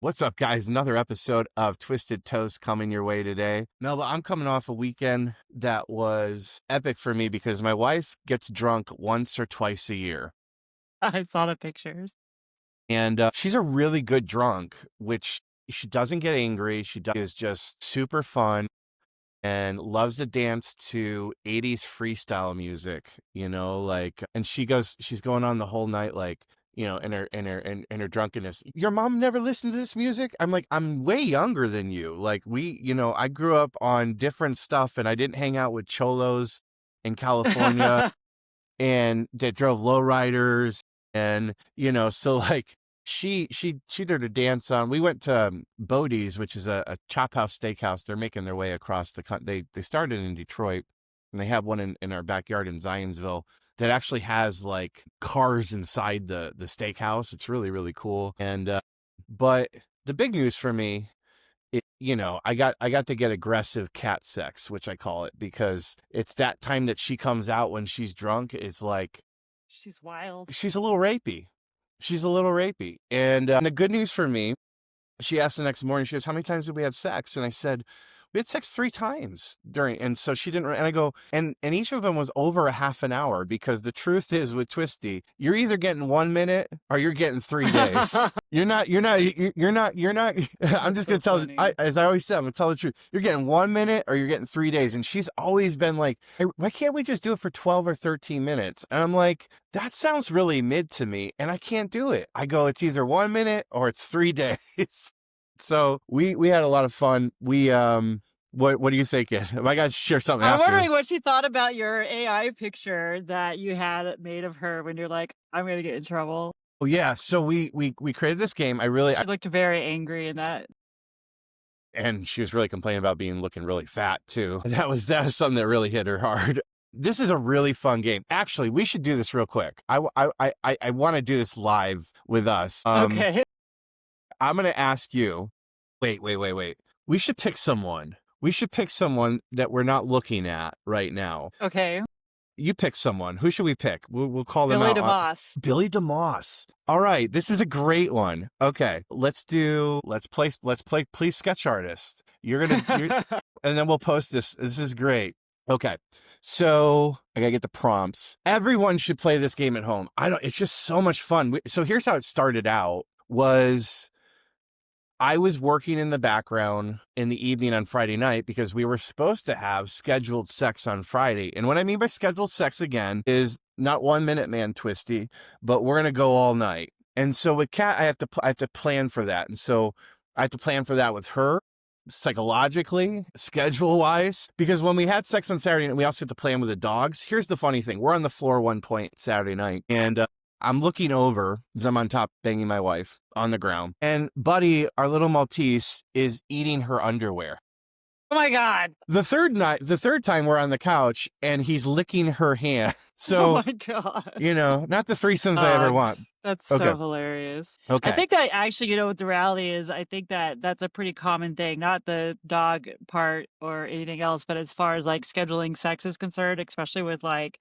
What's up, guys? Another episode of Twisted Toast coming your way today. Melba, I'm coming off a weekend that was epic for me because my wife gets drunk once or twice a year. I saw the pictures. And she's a really good drunk, which she doesn't get angry. Is just super fun and loves to dance to 80s freestyle music, and she's going on the whole night, in her drunkenness. Your mom never listened to this music? I'm like, I'm way younger than you. I grew up on different stuff and I didn't hang out with cholos in California and that drove lowriders. And, she did a dance on. We went to Bodie's, which is a chop house steakhouse. They're making their way across the country. They started in Detroit, and they have one in our backyard in Zionsville that actually has like cars inside the steakhouse. It's really, really cool. And but the big news for me, I got to get aggressive cat sex, which I call it, because it's that time that she comes out when she's drunk. It's like she's wild. She's a little rapey. And the good news for me, she asked the next morning, she goes, how many times did we have sex? And I said, we had sex 3 times and so she didn't, and I go, and each of them was over a half an hour, because the truth is with Twisty, you're either getting 1 minute or you're getting 3 days. You're not, I'm just going to tell, as I always said, I'm going to tell the truth. You're getting 1 minute or you're getting 3 days. And she's always been like, hey, why can't we just do it for 12 or 13 minutes? And I'm like, that sounds really mid to me and I can't do it. I go, it's either 1 minute or it's 3 days. So we had a lot of fun. What are you thinking? I got to share something I'm after. wondering what she thought about your AI picture that you had made of her when you're like, I'm going to get in trouble. Oh yeah. So we created this game. She looked very angry in that. And she was really complaining about looking really fat too. That was something that really hit her hard. This is a really fun game. Actually, we should do this real quick. I want to do this live with us. Okay. I'm going to ask you, wait. We should pick someone. That we're not looking at right now. Okay. You pick someone. Who should we pick? We'll call them Billy out. DeMoss. Billy DeMoss. All right. This is a great one. Okay. Let's play Please Sketch Artist. And then we'll post this. This is great. Okay. So I gotta get the prompts. Everyone should play this game at home. It's just so much fun. So here's how it started out. I was working in the background in the evening on Friday night because we were supposed to have scheduled sex on Friday. And what I mean by scheduled sex, again, is not 1 minute, man, Twisty, but we're going to go all night. And so with Kat, I have to plan for that. And so I have to plan for that with her psychologically, schedule wise, because when we had sex on Saturday night, we also had to plan with the dogs. Here's the funny thing. We're on the floor one point Saturday night, and I'm looking over because I'm on top banging my wife on the ground. And Buddy, our little Maltese, is eating her underwear. Oh my God. The third time we're on the couch and he's licking her hand. So, oh my God. Not the threesomes I ever want. That's so hilarious. Okay. I think that actually, what the reality is, I think that that's a pretty common thing, not the dog part or anything else, but as far as like scheduling sex is concerned, especially with like,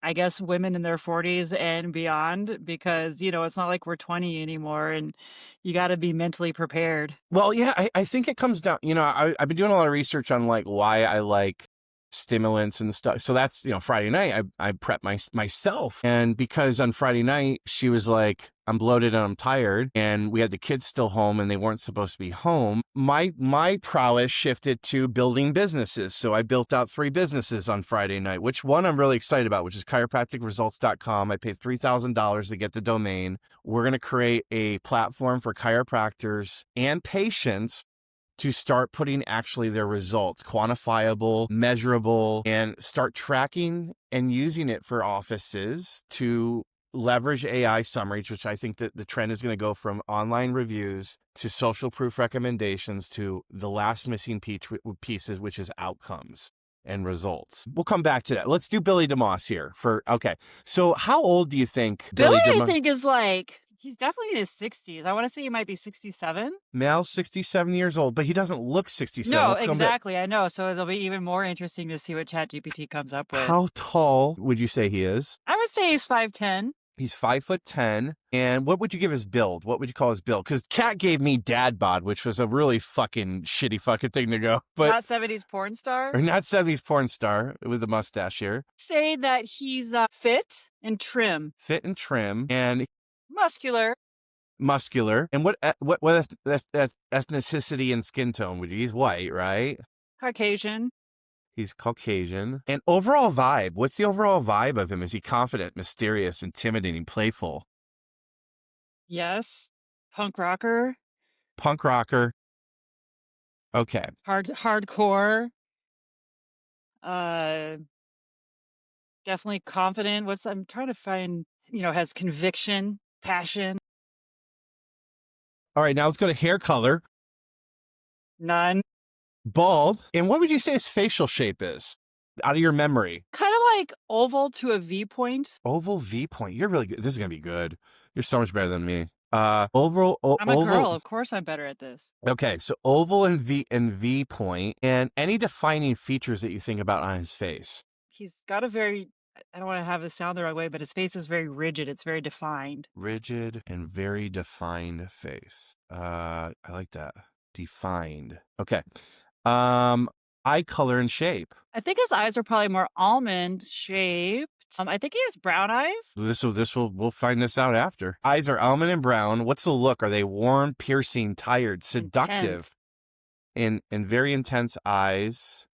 I guess women in their 40s and beyond, because, it's not like we're 20 anymore and you got to be mentally prepared. Well, yeah, I think it comes down, I've been doing a lot of research on like why I like stimulants and stuff. So that's, Friday night, I prep myself. And because on Friday night, she was like, I'm bloated and I'm tired. And we had the kids still home and they weren't supposed to be home. My prowess shifted to building businesses. So I built out 3 businesses on Friday night, which one I'm really excited about, which is chiropracticresults.com. I paid $3,000 to get the domain. We're going to create a platform for chiropractors and patients to start putting actually their results, quantifiable, measurable, and start tracking and using it for offices to leverage AI summaries, which I think that the trend is going to go from online reviews to social proof recommendations to the last missing pieces, which is outcomes and results. We'll come back to that. Let's do Billy DeMoss here okay. So how old do you think Billy DeMoss? I think is like, he's definitely in his 60s. I want to say he might be 67. Male, 67 years old, but he doesn't look 67. No, exactly. I know. So it'll be even more interesting to see what ChatGPT comes up with. How tall would you say he is? I would say he's 5'10". He's 5'10". And what would you give his build? What would you call his build? Because Kat gave me dad bod, which was a really fucking shitty fucking thing to go. But Not 70s porn star. or not 70s porn star with a mustache here. Say that he's fit and trim, Fit and trim and muscular. muscular. And what ethnicity and skin tone would you? He's white, right? Caucasian. He's Caucasian. And overall vibe. What's the overall vibe of him? Is he confident, mysterious, intimidating, playful? Yes. Punk rocker. Punk rocker. Okay. Hardcore. Uh, Definitely confident. I'm trying to find, has conviction, passion. All right, now let's go to hair color. None. Bald. And what would you say his facial shape is? Out of your memory. Kind of like oval to a V point. Oval V point. You're really good. This is going to be good. You're so much better than me. Oval. I'm a Oval. girl. Of course I'm better at this. Okay, so oval and V point. And any defining features that you think about on his face? He's got a very, I don't want to have this sound the wrong way, but his face is very rigid. It's very defined. Rigid and very defined face. I like that. Defined. Okay. Eye color and shape. I think his eyes are probably more almond shaped. I think he has brown eyes. We'll find this out after. Eyes are almond and brown. What's the look? Are they warm, piercing, tired, seductive, and very intense eyes?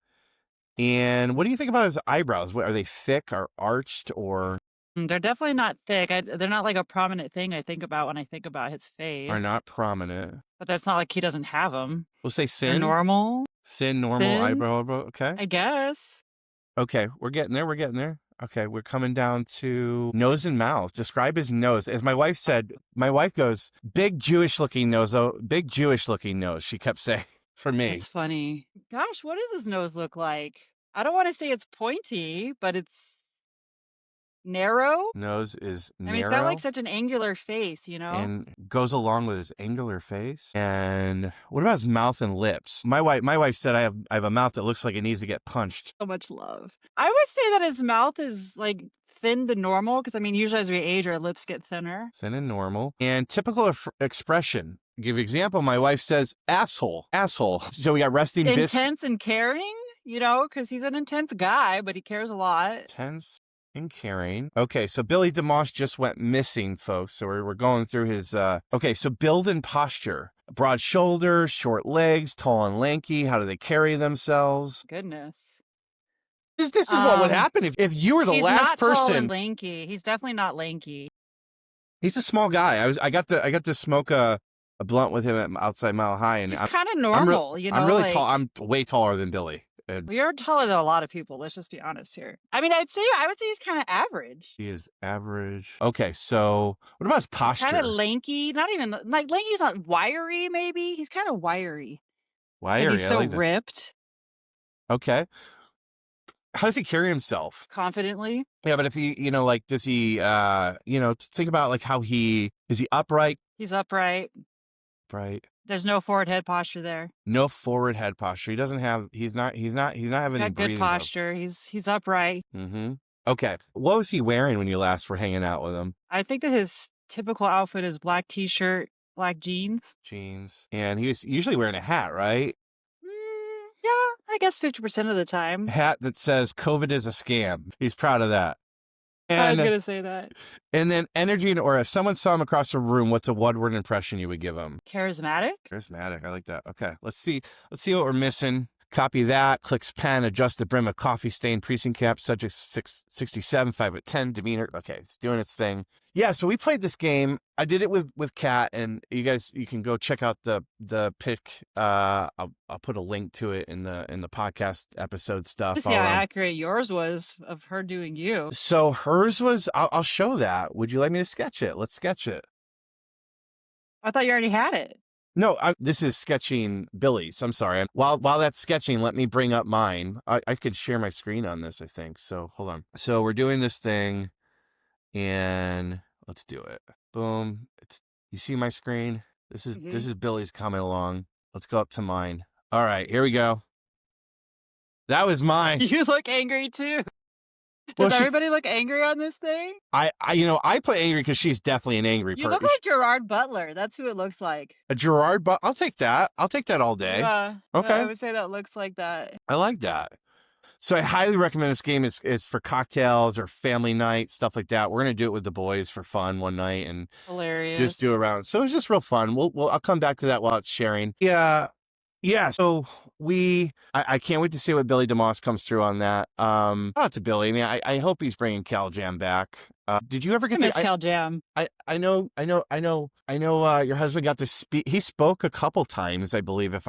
And what do you think about his eyebrows? Are they thick or arched or? They're definitely not thick. They're not like a prominent thing I think about when I think about his face. Are not prominent. But that's not like he doesn't have them. We'll say They're thin. normal. Thin, normal Thin, eyebrow. Okay. I guess. Okay, we're getting there. We're getting there. Okay, we're coming down to nose and mouth. Describe his nose. As my wife said, my wife goes, big Jewish looking nose, though. Big Jewish looking nose, she kept saying for me. That's funny. Gosh, what does his nose look like? I don't want to say it's pointy, but it's narrow. Nose is narrow. I mean, he's got like such an angular face, and goes along with his angular face. And what about his mouth and lips? My wife said I have a mouth that looks like it needs to get punched. So much love. I would say that his mouth is like thin to normal because I mean, usually as we age, our lips get thinner. Thin and normal. And typical expression. Give example. My wife says asshole. So we got resting bitch. Intense and caring, because he's an intense guy, but he cares a lot. Intense and caring. Okay, so Billy DeMoss just went missing, folks. So we're going through his. Okay, so build and posture. Broad shoulders, short legs, tall and lanky. How do they carry themselves? Goodness. This is what would happen if you were the last person. He's not tall and lanky. He's definitely not lanky. He's a small guy. I got to smoke a blunt with him at outside Mile High, and he's kind of normal. I'm really tall. I'm way taller than Billy. Well, you're taller than a lot of people. Let's just be honest here. I mean, I would say he's kind of average. He is average. Okay, so what about his posture? Kind of lanky. Not even like lanky's not wiry. Maybe he's kind of wiry. Wiry. He's so ripped. Okay. How does he carry himself? Confidently. Yeah, but if he, does he, think about like how is he upright? He's upright. Right. There's no forward head posture there. No forward head posture. He's not having any breathing. Good posture. He's upright. Mm-hmm. Okay. What was he wearing when you last were hanging out with him? I think that his typical outfit is black t-shirt, black jeans. And he was usually wearing a hat, right? Yeah, I guess 50% of the time. Hat that says COVID is a scam. He's proud of that. And, I was going to say that. And then energy, or if someone saw him across the room, what's a one-word impression you would give him? Charismatic. Charismatic. I like that. Okay. Let's see what we're missing. Copy that. Clicks pen. Adjust the brim of coffee stain. Precinct cap. Subject 67. 5'10". Demeanor. Okay. It's doing its thing. Yeah. So we played this game. I did it with Kat, and you can go check out the pic. I'll put a link to it in the podcast episode stuff. Let's see how accurate yours was of her doing you. So hers was. I'll show that. Would you like me to sketch it? Let's sketch it. I thought you already had it. No, this is sketching Billy's. I'm sorry. While that's sketching, let me bring up mine. I could share my screen on this, I think. So hold on. So we're doing this thing, and let's do it. Boom. You see my screen? This is Billy's coming along. Let's go up to mine. All right, here we go. That was mine. You look angry too. Well, Does she everybody look angry on this thing? I put angry because she's definitely an angry You look person. like Gerard Butler. That's who it looks like. A Gerard, but I'll take that. I'll take that all day. Yeah, yeah, I Okay, would say that looks like that. I like that. So I highly recommend this game. Is for cocktails or family night, stuff like that. We're gonna do it with the boys for fun one night and just do Hilarious. a round. So it's just real fun. I'll come back to that while it's sharing. Yeah, yeah. So I can't wait to see what Billy DeMoss comes through on that. Shout out to Billy. I mean, I hope he's bringing Cal Jam back. Did you ever I get miss to? Cal Jam. I know. Your husband got to speak. He spoke a couple times, I believe, if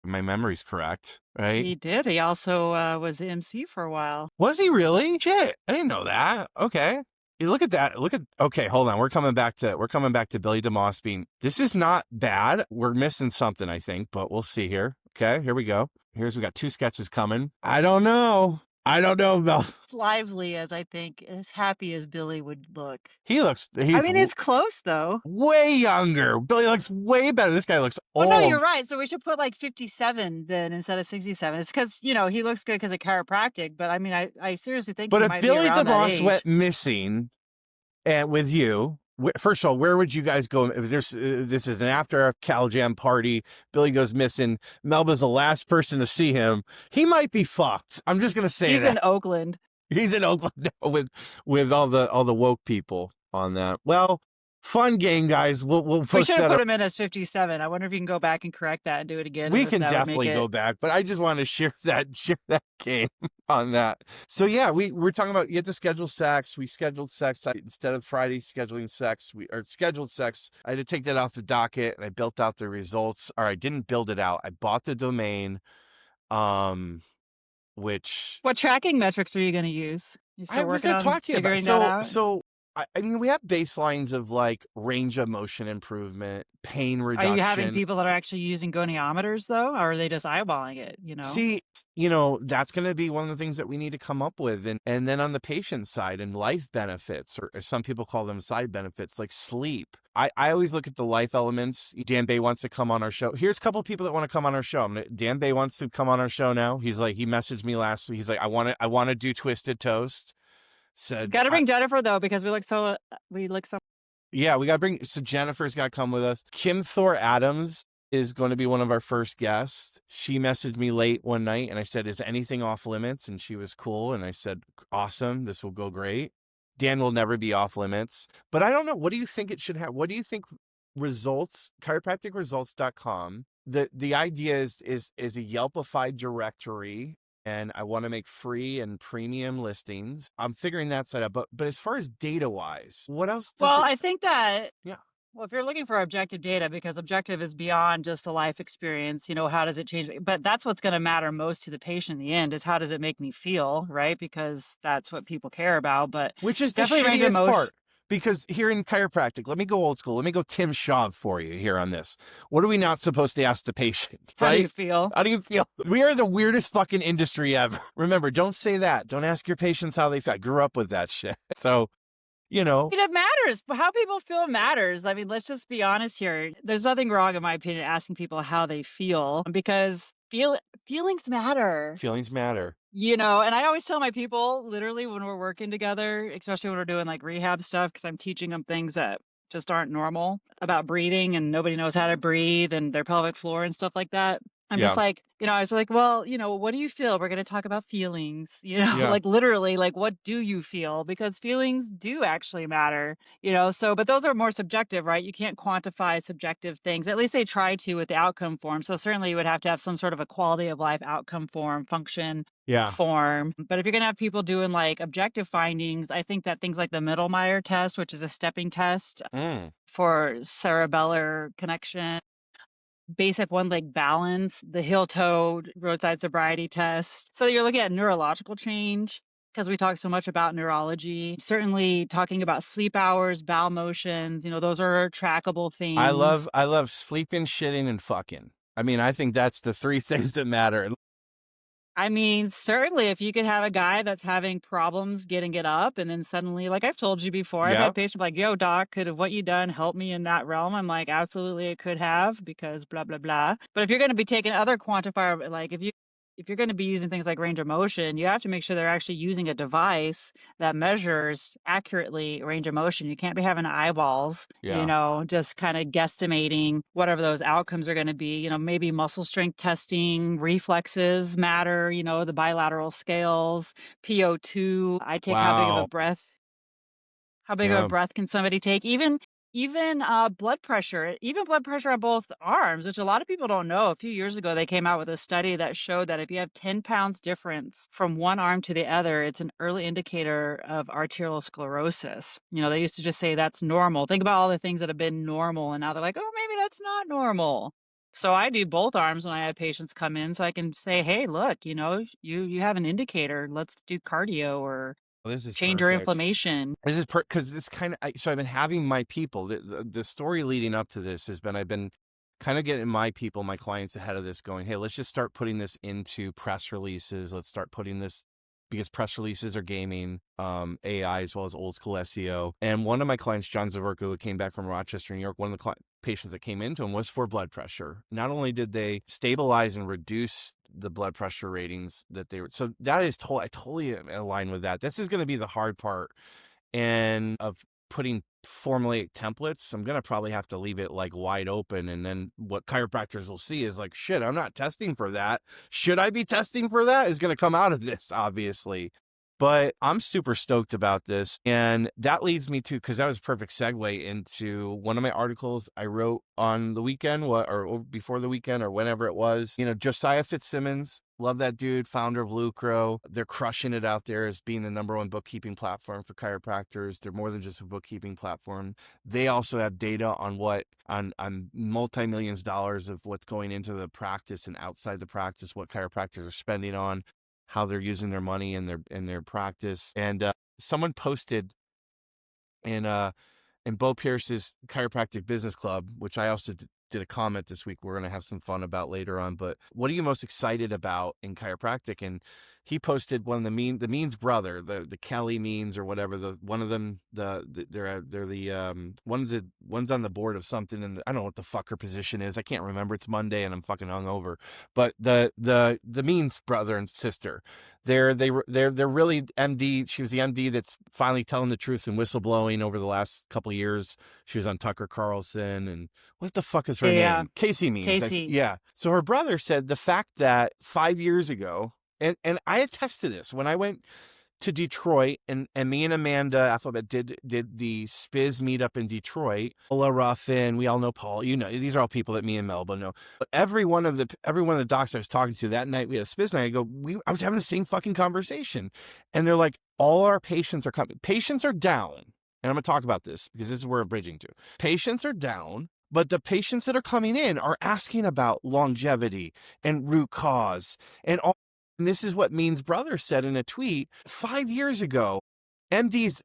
my memory's correct, right? He did. He also was the MC for a while. Was he really? Shit, I didn't know that. Okay. You look at that. Okay, hold on. We're coming back to Billy DeMoss being. This is not bad. We're missing something, I think, but we'll see here. Okay, here we go. We got 2 sketches coming. I don't know. Mel. As lively as I think, as happy as Billy would look. He's I mean, it's close though. way younger. Billy looks way better. This guy looks Oh no, old. you're right. So we should put like 57 then instead of 67. It's because he looks good because of chiropractic. But I mean, I seriously think But he if might be Billy around that DeMoss age. went missing, and with you, first of all, where would you guys go? If this is an after Cal Jam party, Billy goes missing, Melba's the last person to see him. He might be fucked. I'm just gonna say He's that in Oakland. he's in Oakland now with all the woke people on that. Well, fun game, guys. We'll We post should have that put up. him in as 57. I wonder if you can go back and correct that and do it again, We and if can that would make definitely go it. back, but I just want to share that game on that. So yeah, we're talking about you have to schedule sex. We scheduled sex instead of Friday scheduling sex. We or scheduled sex. I had to take that off the docket, and I built out the results. Or I didn't build it out. I bought the domain, which What tracking metrics are you going to use? You I still was working going to on talk to you about. figuring that out? I mean, we have baselines of like range of motion improvement, pain Are you having reduction. people that are actually using goniometers though, or are they just eyeballing it? See, that's going to be one of the things that we need to come up with. And then on the patient side and life benefits, or as some people call them side benefits, like sleep. I always look at the life elements. Dan Bay wants to come on our show. Here's a couple of people that want to come on our show. Dan Bay wants to come on our show now. He messaged me last week. He's like, I want to do Twisted Toast. Said, Got to bring Jennifer though, because we look so. yeah, we got to so Jennifer's got to come with us. Kim Thor Adams is going to be one of our first guests. She messaged me late one night and I said, is anything off limits? And she was cool. And I said, awesome. This will go great. Dan will never be off limits, but I don't know. What do you think it should have? What do you think chiropracticresults.com? The idea is a Yelpified directory. And I want to make free and premium listings. I'm figuring that side out. But as far as data wise, what else does Well, it? I think that. Yeah. Well, if you're looking for objective data, because objective is beyond just the life experience, how does it change? But that's what's going to matter most to the patient in the end is how does it make me feel, right? Because that's what people care about. But Which is the definitely range of shittiest motion. part. Because here in chiropractic, let me go old school. Let me go Tim Shaw for you here on this. What are we not supposed to ask the patient? How do you Right? feel? How do you feel? We are the weirdest fucking industry ever. Remember, don't say that. Don't ask your patients how they feel. I grew up with that shit. So, It matters. How people feel matters. I mean, let's just be honest here. There's nothing wrong, in my opinion, asking people how they feel because feelings matter. feelings matter. And I always tell my people, literally, when we're working together, especially when we're doing like rehab stuff, because I'm teaching them things that just aren't normal about breathing and nobody knows how to breathe and their pelvic floor and stuff like that. I'm just Yeah. like, I was like, well, what do you feel? We're going to talk about feelings, Yeah. like literally, like, what do you feel? Because feelings do actually matter, but those are more subjective, right? You can't quantify subjective things. At least they try to with the outcome form. So certainly you would have to have some sort of a quality of life outcome form, function Yeah. form. But if you're going to have people doing like objective findings, I think that things like the Middlemeyer test, which is a stepping test for cerebellar connection, basic one leg balance, the heel toe roadside sobriety test. So you're looking at neurological change because we talk so much about neurology. Certainly talking about sleep hours, bowel motions, those are trackable things. I love sleeping, shitting, and fucking. I mean, I think that's the 3 things that matter. I mean, certainly if you could have a guy that's having problems getting it up and then suddenly, like I've told you before, I've Yeah. had patients like, yo, doc, could have what you done help me in that realm? I'm like, absolutely it could have because blah, blah, blah. But if you're going to be taking other quantifier, like if you if you're gonna be using things like range of motion, you have to make sure they're actually using a device that measures accurately range of motion. You can't be having eyeballs, Yeah. just kinda guesstimating whatever those outcomes are gonna be. Maybe muscle strength testing, reflexes matter, the bilateral scales, PO2. I take how big of a Wow. breath how big of a Yeah. breath can somebody take? Even even blood pressure on both arms, which a lot of people don't know. A few years ago, they came out with a study that showed that if you have 10 pounds difference from one arm to the other, it's an early indicator of arterial sclerosis. They used to just say that's normal. Think about all the things that have been normal, and now they're like, oh, maybe that's not normal. So I do both arms when I have patients come in, so I can say, hey, look, you have an indicator. Let's do cardio or Well, this is change your perfect. inflammation. This is because this kind of so I've been having my people. The story leading up to this has been I've been kind of getting my people, my clients ahead of this, going, hey, let's just start putting this into press releases. Let's start putting this because press releases are gaming, AI as well as old school SEO. And one of my clients, John Zavorko, who came back from Rochester, New York, one of the patients that came into him was for blood pressure. Not only did they stabilize and reduce the blood pressure ratings that they were, so that is I totally align with that. This is going to be the hard part and of putting formulaic templates. I'm going to probably have to leave it like wide open. And then what chiropractors will see is like, shit, I'm not testing for that. Should I be testing for that? Is going to come out of this, obviously. But I'm super stoked about this. And that leads me to, because that was a perfect segue into one of my articles I wrote on the weekend, or before the weekend, or whenever it was. Josiah Fitzsimmons, love that dude, founder of Lucro. They're crushing it out there as being the #1 bookkeeping platform for chiropractors. They're more than just a bookkeeping platform. They also have data on multi-millions of dollars of what's going into the practice and outside the practice, what chiropractors are spending on, how they're using their money in their practice. And someone posted in Bo Pierce's Chiropractic Business Club, which I also did a comment this week we're going to have some fun about later on. But what are you most excited about in chiropractic? And he posted one of the Means brother, the Kelly Means or whatever. One of them, they're the one's on the board of something, and I don't know what the fuck her position is. I can't remember. It's Monday and I'm fucking hungover. But the Means brother and sister, they're really MD. She was the MD that's finally telling the truth and whistleblowing over the last couple of years. She was on Tucker Carlson, and what the fuck is her Yeah, name? Casey Means. Casey. Yeah. So her brother said the fact that 5 years ago, and I attest to this, when I went to Detroit and me and Amanda Alphabet did the Spiz meetup in Detroit. Paula Ruffin, we all know Paul. These are all people that me and Melba know. But every one of the docs I was talking to that night, we had a Spiz night. I was having the same fucking conversation, and they're like, all our patients are coming. Patients are down, and I'm gonna talk about this because this is where we're bridging to. Patients are down. But the patients that are coming in are asking about longevity and root cause and all. And this is what Means brother said in a tweet 5 years ago. MDs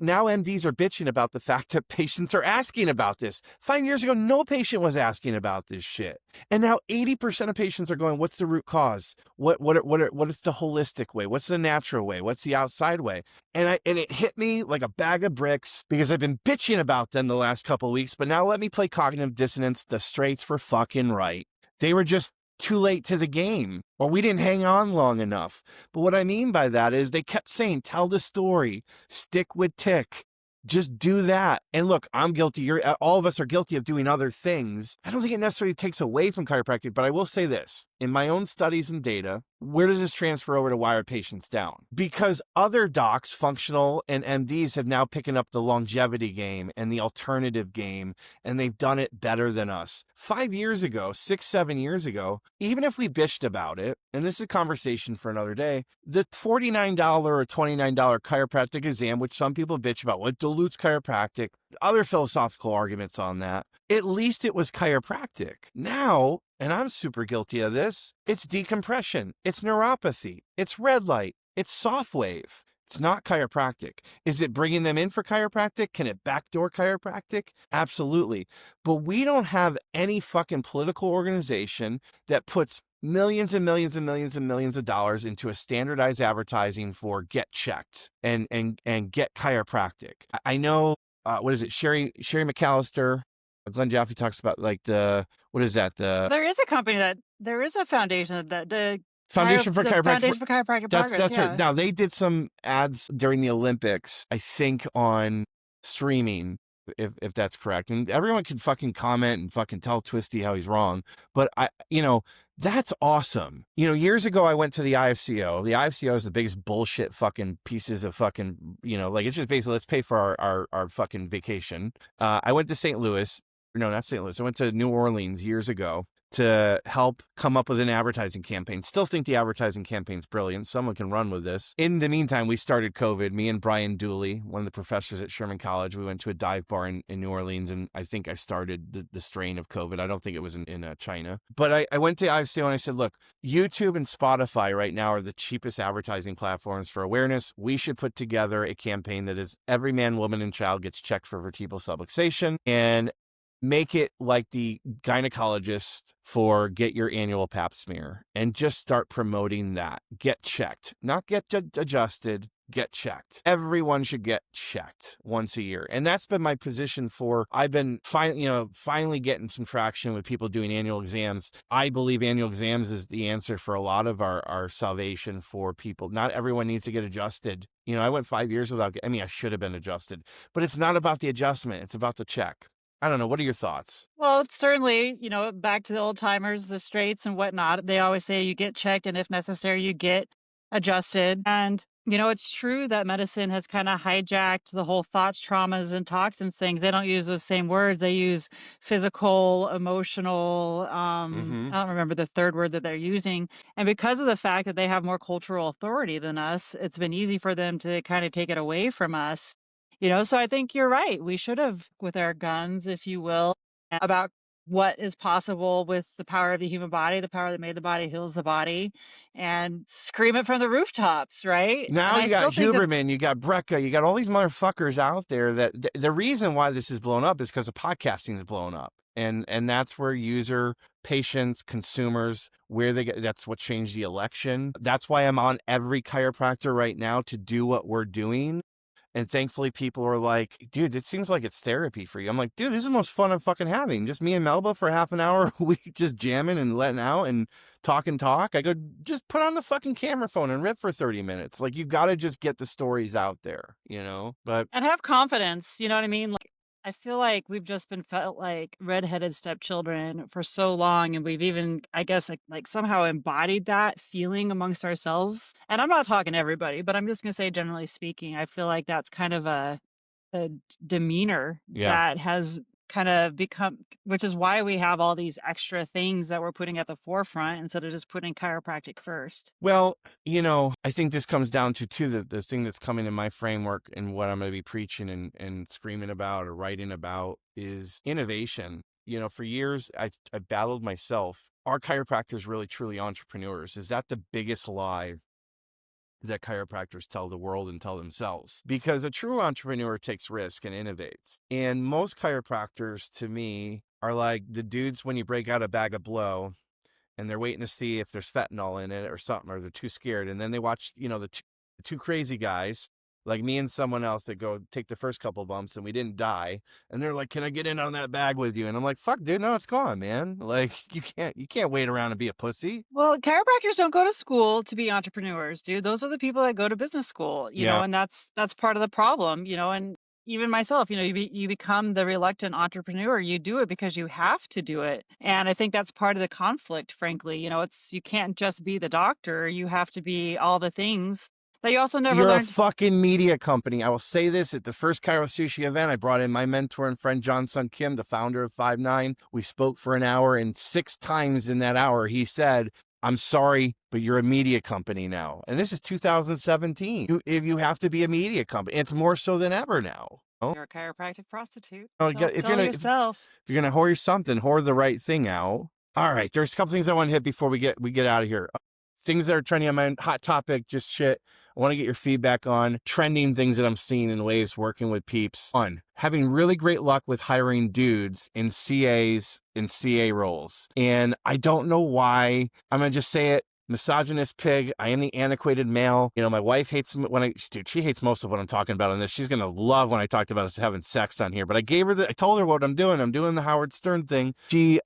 are bitching about the fact that patients are asking about this. 5 years ago, no patient was asking about this shit. And now 80% of patients are going, what's the root cause? What is the holistic way? What's the natural way? What's the outside way? And it hit me like a bag of bricks because I've been bitching about them the last couple of weeks. But now let me play cognitive dissonance. The straights were fucking right. They were just too late to the game, or we didn't hang on long enough. But what I mean by that is they kept saying, tell the story, stick with tick, just do that. And look, I'm guilty. All of us are guilty of doing other things. I don't think it necessarily takes away from chiropractic, but I will say this. In my own studies and data, where does this transfer over to why are patients down? Because other docs, functional and MDs, have now picking up the longevity game and the alternative game, and they've done it better than us. 5 years ago, 6, 7 years ago, even if we bitched about it, and this is a conversation for another day, the $49 or $29 chiropractic exam, which some people bitch about, what dilutes chiropractic, other philosophical arguments on that, at least it was chiropractic. Now, and I'm super guilty of this, it's decompression, it's neuropathy, it's red light, it's soft wave. It's not chiropractic. Is it bringing them in for chiropractic? Can it backdoor chiropractic? Absolutely. But we don't have any fucking political organization that puts millions and millions and millions and millions of dollars into a standardized advertising for get checked and get chiropractic. I know, what is it? Sherry McAllister, Glenn Jaffe talks about like what is that? There is a foundation that Foundation for The Chiropractic. Foundation for Chiropractic Progress, That's her. yeah. Now they did some ads during the Olympics, I think, on streaming, if that's correct. And everyone can fucking comment and fucking tell Twisty how he's wrong. But that's awesome. Years ago I went to the IFCO. The IFCO is the biggest bullshit fucking pieces of fucking, like it's just basically let's pay for our fucking vacation. I went to St. Louis. No, not St. Louis. I went to New Orleans years ago to help come up with an advertising campaign. Still think the advertising campaign's brilliant. Someone can run with this. In the meantime, we started COVID. Me and Brian Dooley, one of the professors at Sherman College, we went to a dive bar in New Orleans, and I think I started the strain of COVID. I don't think it was in China. But I went to IFCO and I said, look, YouTube and Spotify right now are the cheapest advertising platforms for awareness. We should put together a campaign that is every man, woman, and child gets checked for vertebral subluxation, and make it like the gynecologist for get your annual pap smear, and just start promoting that. Get checked, not get adjusted, get checked. Everyone should get checked once a year. And that's been my position I've been finally getting some traction with people doing annual exams. I believe annual exams is the answer for a lot of our salvation for people. Not everyone needs to get adjusted. I went 5 years I should have been adjusted, but it's not about the adjustment. It's about the check. I don't know. What are your thoughts? Well, it's certainly, back to the old timers, the straights and whatnot. They always say you get checked, and if necessary, you get adjusted. And, it's true that medicine has kind of hijacked the whole thoughts, traumas, and toxins things. They don't use those same words. They use physical, emotional. Mm-hmm. I don't remember the third word that they're using. And because of the fact that they have more cultural authority than us, it's been easy for them to kind of take it away from us. So I think you're right. We should have with our guns, if you will, about what is possible with the power of the human body. The power that made the body heals the body, and scream it from the rooftops, right? And Now I you got still think that Huberman, you got Brecca, you got all these motherfuckers out there that the reason why this is blown up is because the podcasting is blown up. And that's where user patients, consumers, that's what changed the election. That's why I'm on every chiropractor right now to do what we're doing. And thankfully people are like, dude, it seems like it's therapy for you. I'm like, dude, this is the most fun I'm fucking having. Just me and Melba for half an hour a week, just jamming and letting out and talk. I go, just put on the fucking camera phone and rip for 30 minutes. Like, you got to just get the stories out there, but. and have confidence, you know what I mean? Like, I feel like we've just been felt like redheaded stepchildren for so long, and we've even, I guess, like somehow embodied that feeling amongst ourselves. And I'm not talking to everybody, but I'm just gonna say, generally speaking, I feel like that's kind of a demeanor Yeah. that has kind of become, which is why we have all these extra things that we're putting at the forefront instead of just putting chiropractic first. Well, I think this comes down to too, the thing that's coming in my framework and what I'm going to be preaching and screaming about or writing about is innovation. For years I battled myself. Are chiropractors really truly entrepreneurs? Is that the biggest lie that chiropractors tell the world and tell themselves? Because a true entrepreneur takes risk and innovates. And most chiropractors, to me, are like the dudes when you break out a bag of blow and they're waiting to see if there's fentanyl in it or something, or they're too scared. And then they watch, the two crazy guys like me and someone else that go take the first couple bumps and we didn't die. And they're like, can I get in on that bag with you? And I'm like, fuck, dude, no, it's gone, man. Like, you can't wait around and be a pussy. Well, chiropractors don't go to school to be entrepreneurs, dude. Those are the people that go to business school, Yeah. and that's part of the problem, and even myself, you become the reluctant entrepreneur. You do it because you have to do it. And I think that's part of the conflict, frankly. You can't just be the doctor. You have to be all the things that you also never You're a learned. fucking media company. I will say this, at the first Chiro Sushi event, I brought in my mentor and friend, John Sun Kim, the founder of 5'9". We spoke for an hour, and 6 times in that hour, he said, I'm sorry, but you're a media company now. And this is 2017. You have to be a media company. It's more so than ever now. You're a chiropractic prostitute. If Sell yourself. if you're gonna whore something, whore the right thing out. All right, there's a couple things I want to hit before we get out of here. Things that are trending on my hot topic, just shit. I want to get your feedback on trending things that I'm seeing in ways working with peeps. One, having really great luck with hiring dudes in CAs and CA roles. And I don't know why. I'm going to just say it. Misogynist pig. I am the antiquated male. My wife hates she hates most of what I'm talking about on this. She's going to love when I talked about us having sex on here, but I told her what I'm doing. I'm doing the Howard Stern thing. She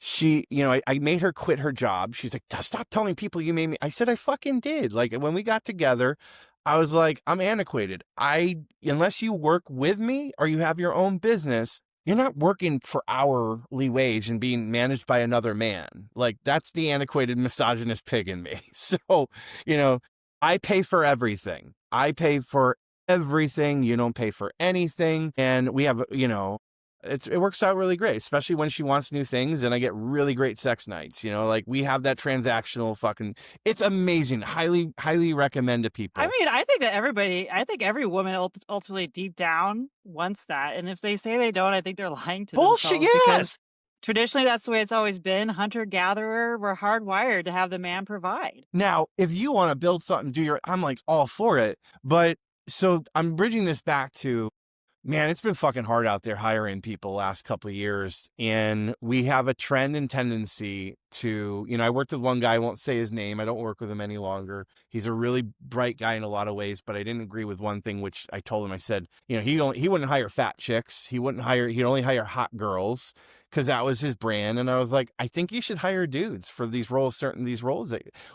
I made her quit her job. She's like, stop telling people you made me. I said, I fucking did. Like, when we got together, I was like, I'm antiquated. Unless you work with me or you have your own business, you're not working for hourly wage and being managed by another man. Like, that's the antiquated misogynist pig in me. So, you know, I pay for everything. I pay for everything. You don't pay for anything. And we have, it works out really great, especially when she wants new things and I get really great sex nights. Like we have that transactional it's amazing. Highly, highly recommend to I people. mean, I think every woman ultimately deep down wants that. And if they say they don't, I think they're lying to Bullshit. themselves because Yes. traditionally that's the way it's always been. Hunter gatherer, we're hardwired to have the man provide. Now, if you want to build something, I'm like all for it. But so I'm bridging this back to, man, it's been fucking hard out there hiring people last couple of years. And we have a trend and tendency to, I worked with one guy, I won't say his name. I don't work with him any longer. He's a really bright guy in a lot of ways, but I didn't agree with one thing, which I told him. I said, he wouldn't hire fat chicks. He'd only hire hot girls because that was his brand. And I was like, I think you should hire dudes for these roles,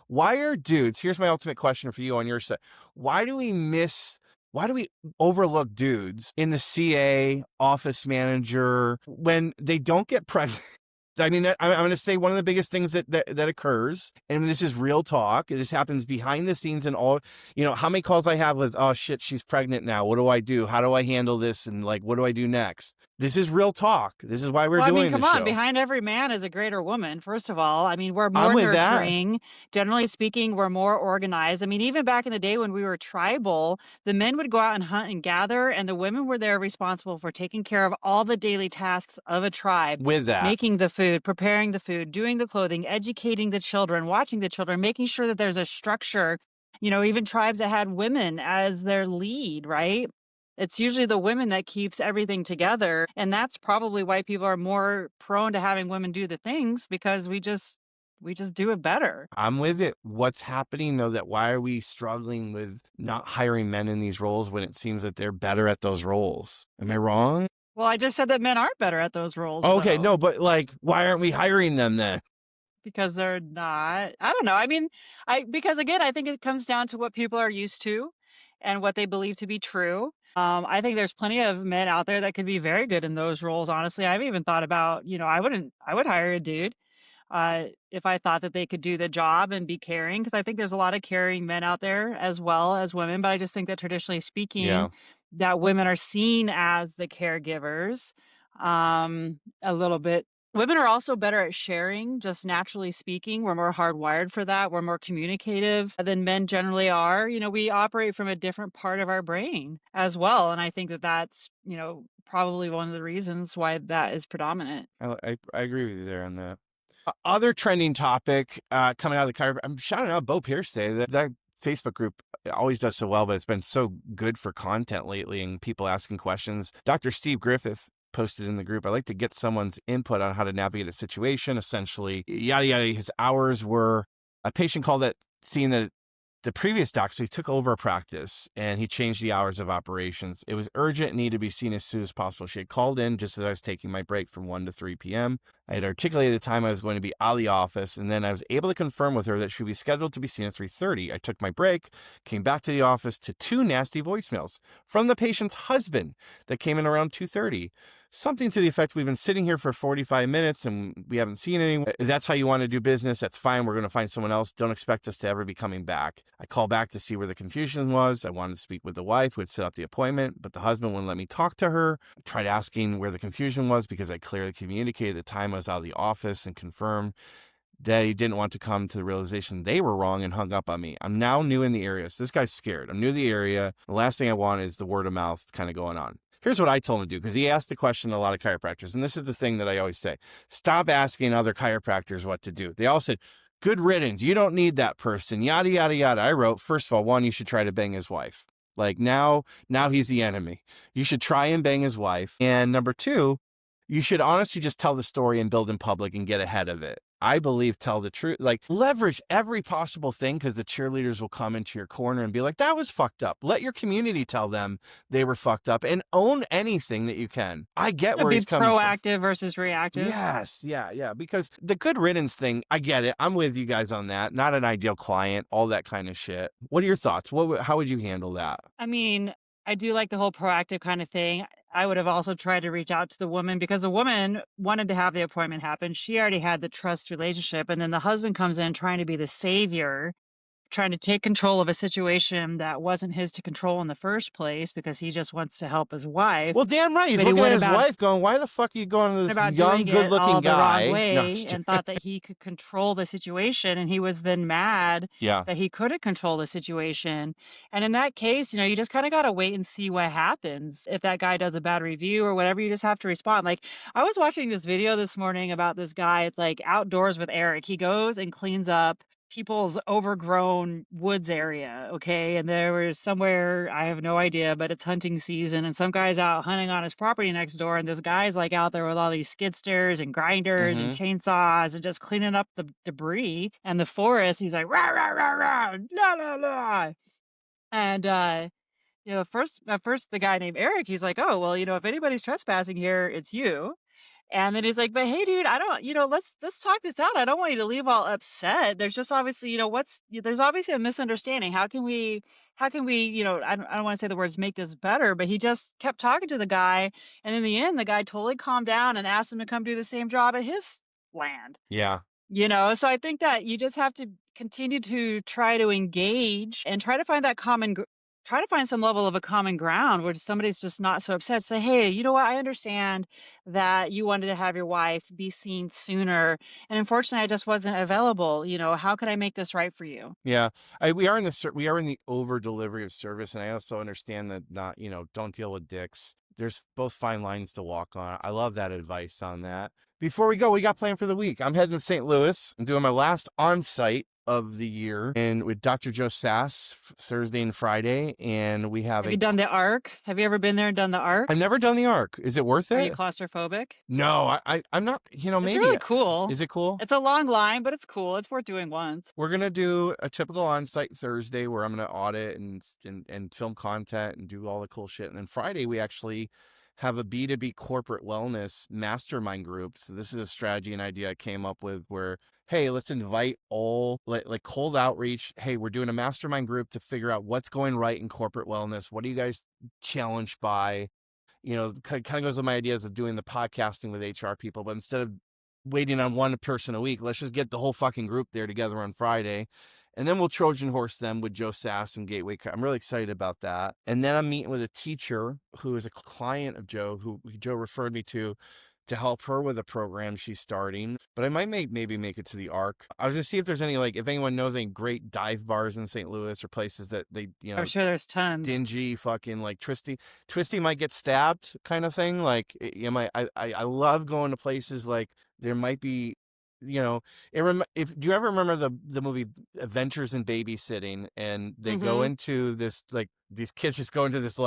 why are dudes, here's my ultimate question for you on your side. Why do we overlook dudes in the CA office manager when they don't get pregnant? I mean, I'm going to say one of the biggest things that occurs, and this is real talk. This happens behind the scenes and all, how many calls I have with, oh shit, she's pregnant now. What do I do? How do I handle this? And like, what do I do next? This is real talk. This is why we're Well, I mean, doing the come on, show. behind every man is a greater woman, first of all. I mean, we're I'm more with that. nurturing. Generally speaking, we're more organized. I mean, even back in the day when we were tribal, the men would go out and hunt and gather, and the women were there responsible for taking care of all the daily tasks of a tribe, With that. making the food, preparing the food, doing the clothing, educating the children, watching the children, making sure that there's a structure. Even tribes that had women as their lead, right? It's usually the women that keeps everything together, and that's probably why people are more prone to having women do the things because we just do it better. I'm with it. What's happening though, that why are we struggling with not hiring men in these roles when it seems that they're better at those roles? Am I wrong? Well, I just said that men aren't better at those roles Okay, though, no, but like, why aren't we hiring them then? because they're not. I don't know. I mean, because again, I think it comes down to what people are used to and what they believe to be true. I think there's plenty of men out there that could be very good in those roles. Honestly, I've even thought about, I would hire a dude if I thought that they could do the job and be caring, because I think there's a lot of caring men out there as well as women. But I just think that traditionally speaking, Yeah, that women are seen as the caregivers a little bit. Women are also better at sharing, just naturally speaking. We're more hardwired for that. We're more communicative than men generally are. We operate from a different part of our brain as well. And I think that that's, probably one of the reasons why that is predominant. I agree with you there on that. Other trending topic coming out of the chiropractic. I'm shouting out Bo Pierce today. That Facebook group always does so well, but it's been so good for content lately and people asking questions. Dr. Steve Griffith posted in the group, I like to get someone's input on how to navigate a situation. Essentially, yada yada. His hours were, a patient called it, seeing that the previous doc, so he took over a practice and he changed the hours of operations. It was urgent and needed to be seen as soon as possible. She had called in just as I was taking my break from 1 to 3 p.m. I had articulated the time I was going to be out of the office, and then I was able to confirm with her that she would be scheduled to be seen at 3:30. I took my break, came back to the office to 2 nasty voicemails from the patient's husband that came in around 2:30. Something to the effect, we've been sitting here for 45 minutes and we haven't seen anyone. That's how you want to do business. That's fine. We're going to find someone else. Don't expect us to ever be coming back. I called back to see where the confusion was. I wanted to speak with the wife who had set up the appointment, but the husband wouldn't let me talk to her. I tried asking where the confusion was because I clearly communicated the time I was out of the office and confirmed they didn't want to come to the realization they were wrong and hung up on me. I'm now new in the area. So this guy's scared. I'm new to the area. The last thing I want is the word of mouth kind of going on. Here's what I told him to do, because he asked the question to a lot of chiropractors. And this is the thing that I always say. Stop asking other chiropractors what to do. They all said, good riddance. You don't need that person. Yada, yada, yada. I wrote, first of all, one, you should try to bang his wife. Like now he's the enemy. You should try and bang his wife. And number two, you should honestly just tell the story and build in public and get ahead of it. I believe, tell the truth. Like, leverage every possible thing because the cheerleaders will come into your corner and be like, that was fucked up. Let your community tell them they were fucked up and own anything that you can. I get where Be he's coming from. proactive versus reactive. Yes, yeah. Because the good riddance thing, I get it. I'm with you guys on that. Not an ideal client, all that kind of shit. What are your thoughts? How would you handle that? I mean, I do like the whole proactive kind of thing. I would have also tried to reach out to the woman because the woman wanted to have the appointment happen. She already had the trust relationship. And then the husband comes in trying to be the savior, trying to take control of a situation that wasn't his to control in the first place because he just wants to help his wife. Well, damn right. He's But he looking at went his about wife going, why the fuck are you going to this young, doing good it looking all the wrong guy? No, way and thought that he could control the situation, and he was then mad yeah. that he couldn't control the situation. And in that case, you just kind of got to wait and see what happens. If that guy does a bad review or whatever, you just have to respond. Like, I was watching this video this morning about this guy. It's like Outdoors with Eric. He goes and cleans up people's overgrown woods area, okay? And there was somewhere, I have no idea, but it's hunting season, and some guy's out hunting on his property next door, and this guy's like out there with all these skid steers and grinders and Mm-hmm. chainsaws and just cleaning up the debris and the forest. He's like, rah, rah, rah, rah, la, la, la. And at first the guy named Eric, he's like, oh, well, if anybody's trespassing here, it's you. And then he's like, "But hey, dude, I don't, let's talk this out. I don't want you to leave all upset. There's just obviously, there's obviously a misunderstanding. How can we, I don't want to say the words make this better, but he just kept talking to the guy, and in the end, the guy totally calmed down and asked him to come do the same job at his land. Yeah. So I think that you just have to continue to try to engage and try to find that try to find some level of a common ground where somebody's just not so upset. Say, hey, you know what? I understand that you wanted to have your wife be seen sooner, and unfortunately, I just wasn't available. How can I make this right for you? Yeah. We are in the over delivery of service. And I also understand that not, don't deal with dicks. There's both fine lines to walk on. I love that advice on that. Before we go, what do you got planned for the week? I'm heading to St. Louis. I'm doing my last on-site of the year and with Dr. Joe Sass Thursday and Friday. And we have Have you done the Arc? Have you ever been there and done the Arc? I've never done the Arc. Is it worth Are you it? claustrophobic? No, I'm not, It's maybe. really cool. Is it cool? It's a long line, but it's cool. It's worth doing once. We're going to do a typical on-site Thursday where I'm going to audit and film content and do all the cool shit. And then Friday, we actually have a B2B corporate wellness mastermind group. So this is a strategy and idea I came up with where, hey, let's invite all like cold outreach. Hey, we're doing a mastermind group to figure out what's going right in corporate wellness. What are you guys challenged by? Kind of goes with my ideas of doing the podcasting with HR people, but instead of waiting on one person a week, let's just get the whole fucking group there together on Friday. And then we'll Trojan horse them with Joe Sass and Gateway. I'm really excited about that. And then I'm meeting with a teacher who is a client of Joe, who Joe referred me to help her with a program she's starting. But I might maybe make it to the Arc. I was going to see if there's any, if anyone knows any great dive bars in St. Louis or places that they, I'm sure there's tons. dingy fucking Twisty might get stabbed kind of thing. I love going to places like there might be, if do you ever remember the movie Adventures in Babysitting, and they go Mhm. into this, these kids just go into this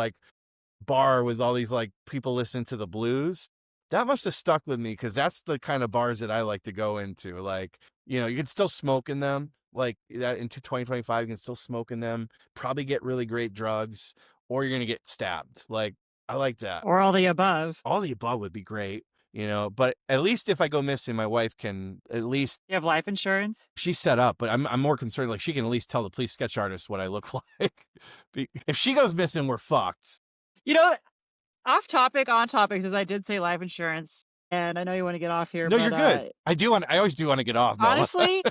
bar with all these people listening to the blues. That must have stuck with me because that's the kind of bars that I like to go into. You can still smoke in them. Like that into 2025, you can still smoke in them, probably get really great drugs, or you're going to get stabbed. I like that. Or all the above. All the above would be great, but at least if I go missing, my wife can at least, You have life insurance? she's set up, but I'm more concerned, she can at least tell the police sketch artist what I look like. If she goes missing, we're fucked. You know, off topic, on topic, because I did say life insurance, and I know you want to get off here, No, but you're good. I always do want to get off. No. honestly,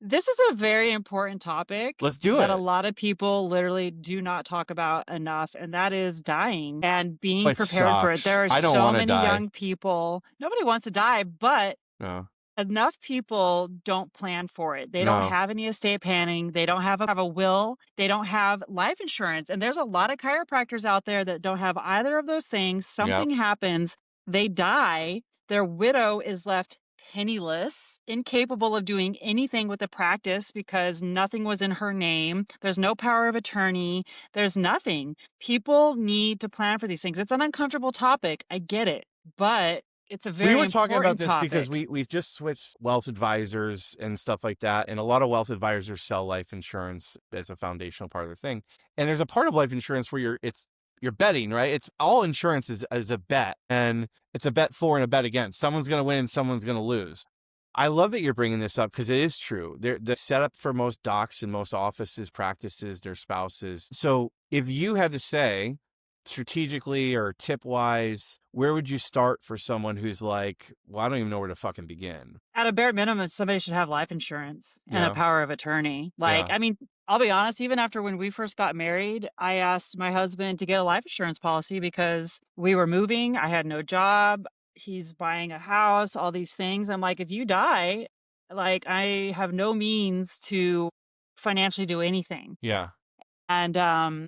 this is a very important topic Let's do that it. a lot of people literally do not talk about enough, and that is dying and being It prepared for it. sucks. There are I don't so wanna many die. young people. Nobody wants to die, but No. enough people don't plan for it. They don't No. have any estate planning. They don't have a will. They don't have life insurance. And there's a lot of chiropractors out there that don't have either of those things. Yep. Something happens, they die, their widow is left penniless, incapable of doing anything with the practice because nothing was in her name. There's no power of attorney. There's nothing. People need to plan for these things. It's an uncomfortable topic. I get it. But it's a We very were talking about important this because topic. we've just switched wealth advisors and stuff like that, and a lot of wealth advisors sell life insurance as a foundational part of the thing. And there's a part of life insurance where you're betting, right? It's all insurance is a bet, and it's a bet for and a bet against. Someone's going to win, someone's going to lose. I love that you're bringing this up because it is true. The setup for most docs and most offices, practices, their spouses. So if you had to say, strategically or tip wise, where would you start for someone who's like, well, I don't even know where to fucking begin? At a bare minimum, somebody should have life insurance and a Yeah. power of attorney. Like, Yeah. I mean, I'll be honest, even after when we first got married, I asked my husband to get a life insurance policy because we were moving. I had no job. He's buying a house, all these things. I'm like, if you die, like, I have no means to financially do anything. Yeah. And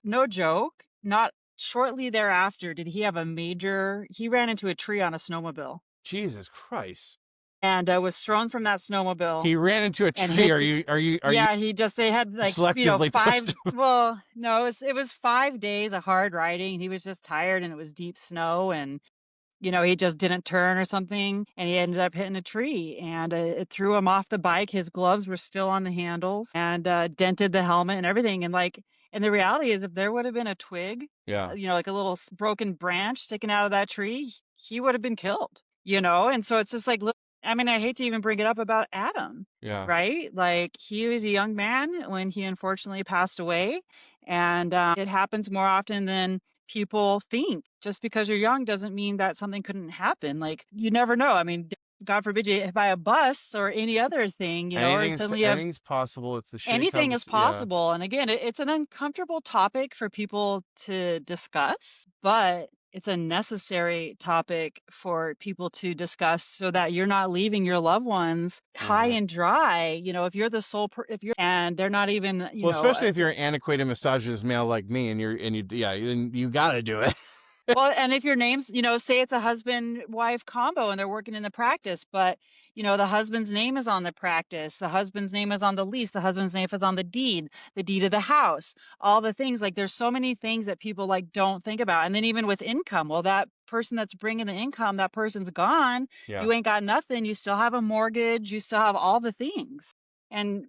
no joke, not shortly thereafter did he have he ran into a tree on a snowmobile Jesus Christ. and was thrown from that snowmobile He ran into a and tree. hit Are you yeah, they had like, selectively 5 pushed him? well, no, it was 5 days of hard riding. He was just tired and it was deep snow and he just didn't turn or something, and he ended up hitting a tree, and it threw him off the bike. His gloves were still on the handles, and dented the helmet and everything. And the reality is, if there would have been a twig, Yeah. like a little broken branch sticking out of that tree, he would have been killed. And so it's just like, look, I mean, I hate to even bring it up about Adam, Yeah. right? Like, he was a young man when he unfortunately passed away, and it happens more often than people think. Just because you're young doesn't mean that something couldn't happen. Like, you never know. I mean, God forbid you hit by a bus or any other thing, or suddenly you have Anything's possible. It's the shit anything is comes. Yeah. possible. And again, it's an uncomfortable topic for people to discuss, but it's a necessary topic for people to discuss so that you're not leaving your loved ones high Hmm. and dry. If you're the if you're, and they're not even, Well, especially if you're an antiquated misogynist male like me, and you got to do it. well, and if your name's, say it's a husband-wife combo and they're working in the practice, but, the husband's name is on the practice, the husband's name is on the lease, the husband's name is on the deed of the house, all the things. Like, there's so many things that people like don't think about. And then even with income, well, that person that's bringing the income, that person's gone. Yeah. You ain't got nothing. You still have a mortgage. You still have all the things. And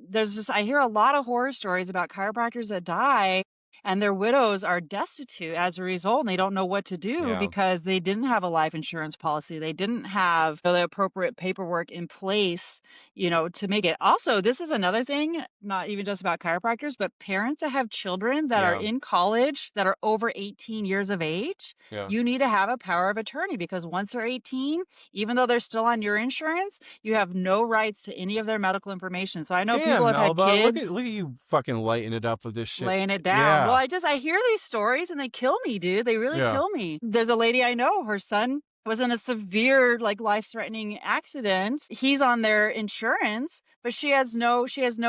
I hear a lot of horror stories about chiropractors that die and their widows are destitute as a result, and they don't know what to do Yeah. because they didn't have a life insurance policy. They didn't have the appropriate paperwork in place, to make it. Also, this is another thing, not even just about chiropractors, but parents that have children that are Yeah. in college that are over 18 years of age. Yeah. You need to have a power of attorney because once they're 18, even though they're still on your insurance, you have no rights to any of their medical information. So I know people Damn, have had Melba, kids look at you fucking lighting it up with this shit. laying it down. Well, Yeah. I hear these stories and they kill me, dude. They really Yeah. kill me. There's a lady I know, her son was in a severe, like, life-threatening accident. He's on their insurance, but she has no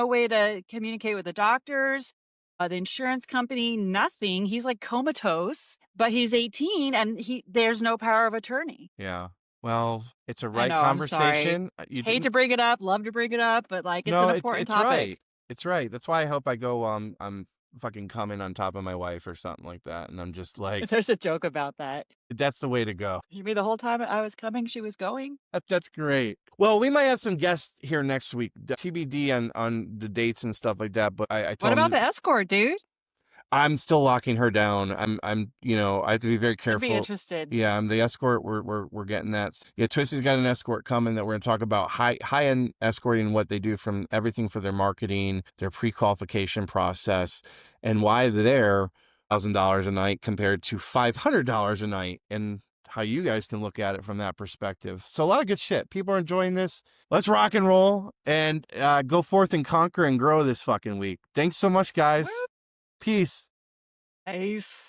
way to communicate with the doctors, the insurance company, nothing. He's like comatose, but he's 18 and there's no power of attorney. Yeah. Well, it's a I right know, I'm sorry. conversation. You Hate didn't. to bring it up, love to bring it up, but like, it's No, an it's important it's topic. right. It's right. That's why I hope I go. I'm fucking coming on top of my wife or something like that, and I'm just like, There's a joke about that. that's the way to go. You mean the whole time I was coming, she was going? That's great. Well, we might have some guests here next week. TBD on the dates and stuff like that. But I What told about him the escort, dude? I'm still locking her down. I have to be very I'd be careful. interested. Yeah, I'm the escort. We're getting that. Yeah, Twisty's got an escort coming that we're gonna talk about high end escorting, what they do from everything for their marketing, their pre-qualification process, and why they're $1,000 a night compared to $500 a night, and how you guys can look at it from that perspective. So a lot of good shit. People are enjoying this. Let's rock and roll and go forth and conquer and grow this fucking week. Thanks so much, guys. Woo! Peace. Nice.